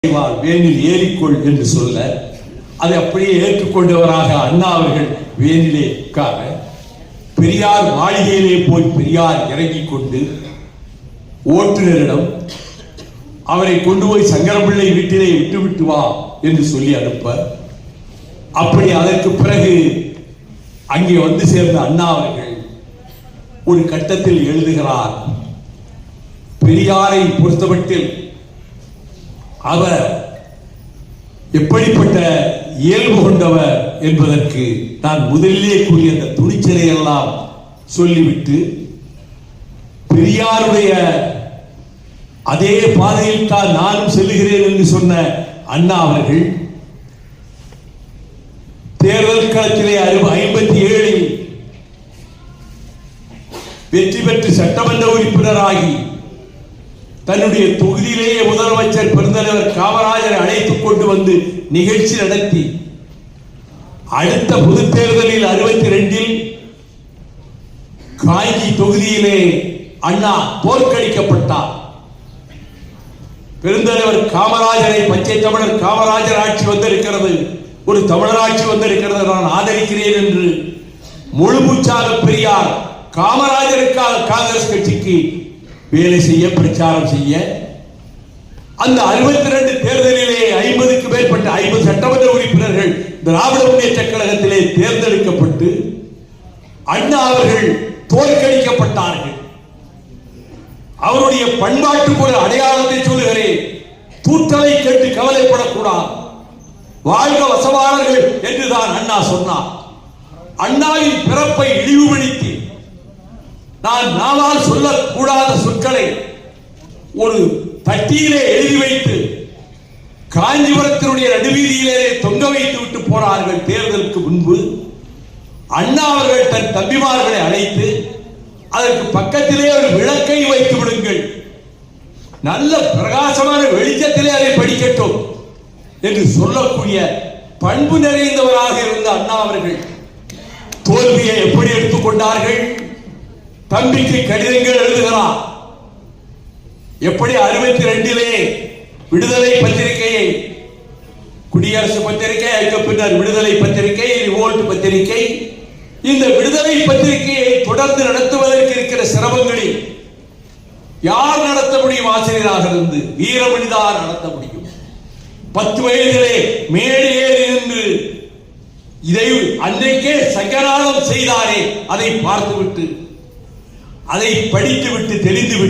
வேனில் ஏறிக்கொள் என்று சொல்ல அதை அப்படியே ஏற்றுக்கொண்டவராக அண்ணா அவர்கள் வேனிலே உட்கார பெரியார் மாளிகையிலே போய் பெரியார் இறங்கிக் கொண்டு ஓட்டுநரிடம் அவரை கொண்டு போய் சங்கரம்பிள்ளை வீட்டிலே விட்டுவிட்டு வா என்று சொல்லி அனுப்ப, அப்படி அதற்கு பிறகு அங்கே வந்து சேர்ந்த அண்ணா அவர்கள் ஒரு கட்டத்தில் எழுதுகிறார், பெரியாரை பொறுத்தமட்டில் அவர் எப்படிப்பட்ட இயல்பு கொண்டவர் என்பதற்கு நான் முதலிலே கூறிய அந்த துணிச்சலை எல்லாம் சொல்லிவிட்டு, பெரியாருடைய அதே பாதையில் தான் நானும் செல்லுகிறேன் என்று சொன்ன அண்ணா அவர்கள் தேர்தல் களத்திலே 57 வெற்றி பெற்று சட்டமன்ற உறுப்பினராகி தன்னுடைய தொகுதியிலேயே முதலமைச்சர் பெருந்தலைவர் காமராஜரை அழைத்துக் கொண்டு வந்து நிகழ்ச்சி நடத்தி அடுத்த பொது தேர்தலில் 62 காஞ்சி தொகுதியிலே அண்ணா தோற்கடிக்கப்பட்டார். பெருந்தலைவர் காமராஜரை பச்சை தமிழர் காமராஜர் ஆட்சி வந்திருக்கிறது, ஒரு தமிழர் ஆட்சி வந்திருக்கிறது, நான் ஆதரிக்கிறேன் என்று முழுமூச்சாக பெரியார் காமராஜருக்காக காங்கிரஸ் கட்சிக்கு வேலை செய்ய, பிரச்சாரம் செய்ய, அந்த 62 தேர்தலிலே 50க்கு மேற்பட்ட 50 சட்டமன்ற உறுப்பினர்கள் திராவிட முன்னேற்ற கழகத்திலே தேர்ந்தெடுக்கப்பட்டு அண்ணா அவர்கள் தோற்கடிக்கப்பட்டார்கள். அவருடைய பண்பாட்டுக்கு ஒரு அடையாளத்தை சொல்லுகிறேன், தூற்றலை கேட்டு கவலைப்படக்கூடாது, வாழ்க வசவாளர்கள் என்றுதான் அண்ணா சொன்னார். அண்ணாவின் பிறப்பை இழிவுபடுத்தி நான் நாளால் சொல்லக்கூடாத சொற்களை ஒரு தட்டியிலே எழுதி வைத்து காஞ்சிபுரத்தினுடைய நடுவீதியிலே தொங்க வைத்து விட்டு போனார்கள். தேர்தலுக்கு முன்பு அண்ணா அவர்கள் தன் தம்பிமார்களை அழைத்து அதற்கு பக்கத்திலே ஒரு விளக்கை வைத்து விடுங்கள், நல்ல பிரகாசமான வெளிச்சத்திலே அதை படிக்கட்டும் என்று சொல்லக்கூடிய பண்பு நிறைந்தவராக இருந்த அண்ணா அவர்கள் தோல்வியை எப்படி எடுத்துக்கொண்டார்கள்? தம்பிக்கு கடிதங்கள் எழுதுகிறார். எப்படி 62 விடுதலை பத்திரிகையை, குடியரசு பத்திரிகை, அதுக்கு பின்னர் விடுதலை பத்திரிகை, ரிவோல்ட் பத்திரிகை, இந்த விடுதலை பத்திரிகையை தொடர்ந்து நடத்துவதற்கு இருக்கிற சிரமங்களில் யார் நடத்த முடியும்? ஆசிரியராக இருந்து வீரமணிதான் நடத்த முடியும். 10 வயதிலே மேடை ஏறி நின்று இதை அன்றைக்கே சங்கராலம் செய்தாரே, அதை பார்த்துவிட்டு, அதை படித்துவிட்டு தெளிந்துவிட்டு